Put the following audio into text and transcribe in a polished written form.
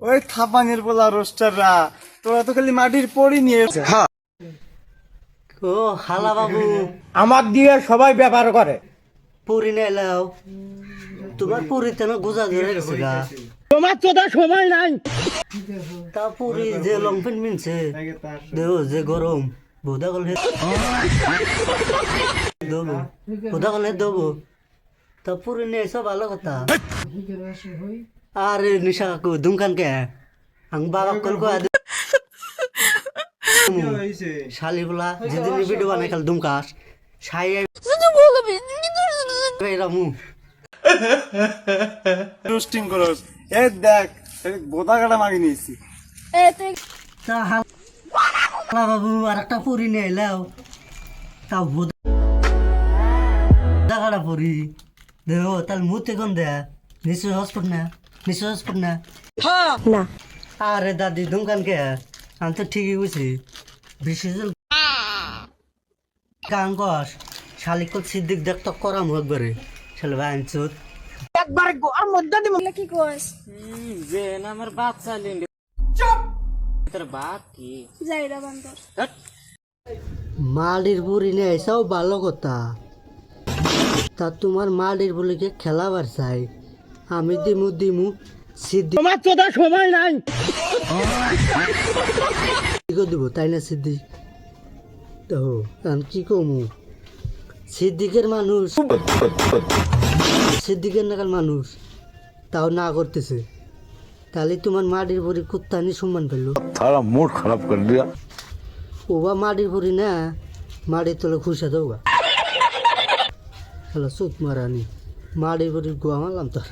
ওই থাপানের বলা রোস্টাররা, তোরা তো খালি মাটির পড়ি নিয়ে ও হালা বাবু আমার দিয়ে সবাই ব্যবহার করে। পুরি নেলাও তোমার পুরিতে না গুজা ধরে গেছে গা। তোমার তো তার সময় নাই। তা পুরি যে লং প্যান্ট মিনছে দেও যে গরম বোধা গলে দেবো বোধা গলে দেবো। তা পুরি নিয়ে এসো ভালো কথা। আরে নিশা কাকু দুমকান কে আং বাবা কল কো শালি বলা যেদিন ভিডিও বানাই খাল দুমকাস সাই রামু রোস্টিং করস। এই দেখ বোতা কাটা মাগি নিয়েছি। তা হালা বাবু আর একটা পুরি নিয়ে এলাও তা বোধা কাটা পুরি দেহ তাহলে মুতে কোন দে নিশ্চয় হসপিটাল না নিশ্চয় হসপিটাল না না আরে দাদি দুমকান কে আমি তো ঠিকই বুঝছি বিশেষ গান কস শালিক সিদ্দিক দেখ তো করাম একবারে শালি ভাই আনছুত একবার গোয়ার মধ্যে দিব কি কস যে আমার বাচ্চা লিঙ্গে চুপ তোর বাপ কি যাইরা বান্দর মালির বুড়ি নিয়ে এসাও ভালো কথা। তা তোমার মালির বুড়িকে খেলাবার চাই আমি দিমু সিদ্দিক তোমার তো তার সময় নাই। দিব তাই না সিদ্দিক তো আমি কি কমু সিদ্দিকের মানুষ সিদ্দিকের নাকাল মানুষ তাও না করতেছে তাহলে তোমার মাটির বুড়ি কুত্তানি সম্মান পেল। सारा मूड खराब कर दिया। ওবা মাটির বুড়ি না মাটির তোলে খুশা দেওয়া হ্যালো সুত মারানি মাটির বুড়ির গোয়া মারলাম তোর